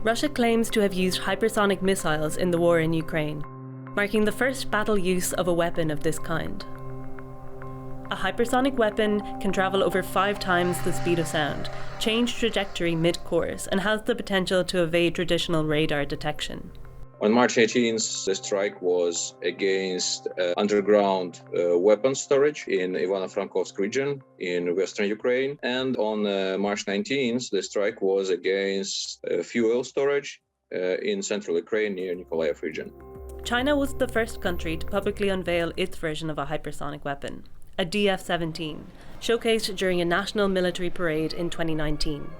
Russia claims to have used hypersonic missiles in the war in Ukraine, marking the first battle use of a weapon of this kind. A hypersonic weapon can travel over 5 times the speed of sound, change trajectory mid-course, and has the potential to evade traditional radar detection. On March 18th, the strike was against underground weapon storage in Ivano-Frankovsk region in western Ukraine. And on March 19th, the strike was against fuel storage in central Ukraine near Nikolaev region. China was the first country to publicly unveil its version of a hypersonic weapon, a DF-17, showcased during a national military parade in 2019.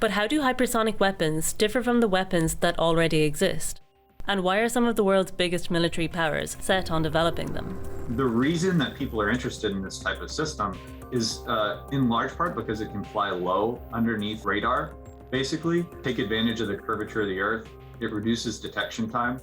But how do hypersonic weapons differ from the weapons that already exist? And why are some of the world's biggest military powers set on developing them? The reason that people are interested in this type of system is in large part because it can fly low underneath radar, basically take advantage of the curvature of the Earth. It reduces detection time.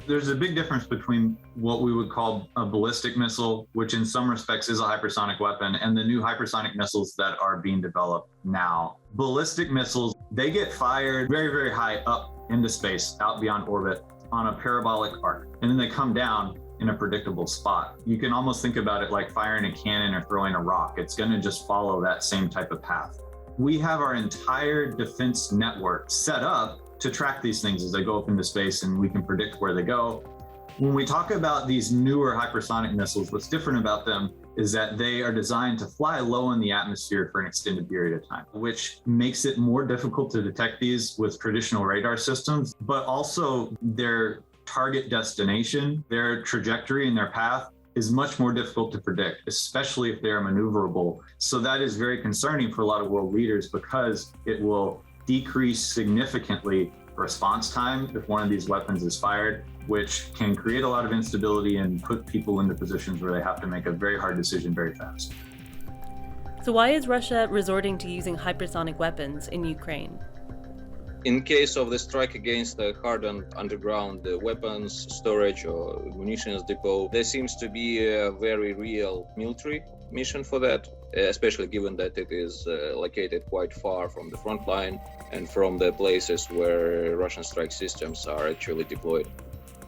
There's a big difference between what we would call a ballistic missile, which in some respects is a hypersonic weapon, and the new hypersonic missiles that are being developed now. Ballistic missiles, they get fired very, very high up into space, out beyond orbit, on a parabolic arc, and then they come down in a predictable spot. You can almost think about it like firing a cannon or throwing a rock. It's going to just follow that same type of path. We have our entire defense network set up to track these things as they go up into space, and we can predict where they go. When we talk about these newer hypersonic missiles, what's different about them is that they are designed to fly low in the atmosphere for an extended period of time, which makes it more difficult to detect these with traditional radar systems, but also their target destination, their trajectory and their path is much more difficult to predict, especially if they are maneuverable. So that is very concerning for a lot of world leaders because it will decrease significantly response time if one of these weapons is fired, which can create a lot of instability and put people into positions where they have to make a very hard decision very fast. So why is Russia resorting to using hypersonic weapons in Ukraine? In case of the strike against the hardened underground weapons storage or munitions depot, there seems to be a very real military mission for that, especially given that it is located quite far from the front line and from the places where Russian strike systems are actually deployed.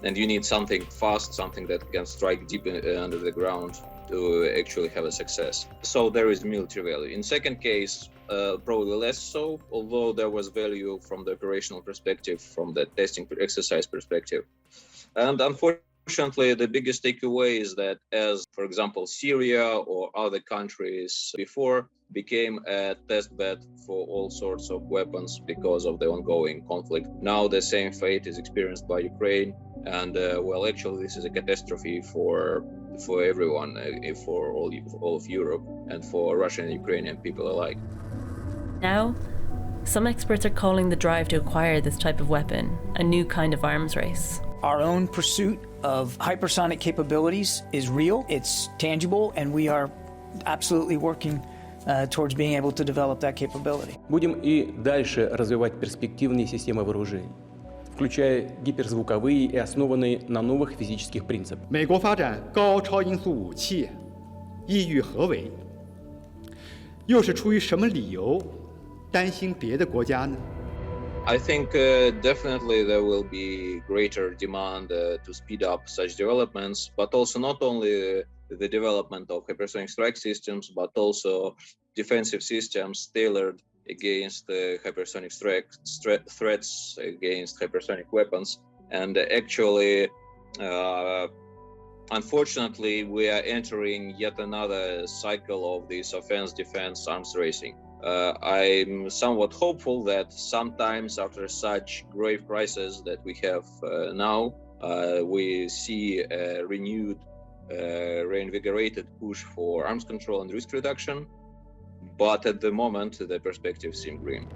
And you need something fast, something that can strike deep under the ground to actually have a success. So there is military value. In second case, probably less so, although there was value from the operational perspective, from the testing exercise perspective. And unfortunately, the biggest takeaway is that as, for example, Syria or other countries before became a test bed for all sorts of weapons because of the ongoing conflict. Now the same fate is experienced by Ukraine. And well, actually, this is a catastrophe for everyone, for all of Europe, and for Russian and Ukrainian people alike. Now, some experts are calling the drive to acquire this type of weapon a new kind of arms race. Our own pursuit of hypersonic capabilities is real, it's tangible, and we are absolutely working towards being able to develop that capability. Будем и дальше развивать перспективные системы вооружений, включая гиперзвуковые и основанные на новых физических принципах. 美国发展高超音速武器，意欲何为？又是出于什么理由担心别的国家呢？ I think definitely there will be greater demand to speed up such developments, but also not only the development of hypersonic strike systems, but also defensive systems tailored against hypersonic threats, against hypersonic weapons. And actually, unfortunately, we are entering yet another cycle of this offense-defense arms racing. I'm somewhat hopeful that sometimes after such grave crisis that we have now, we see a renewed, reinvigorated push for arms control and risk reduction. But at the moment, the perspectives seem grim.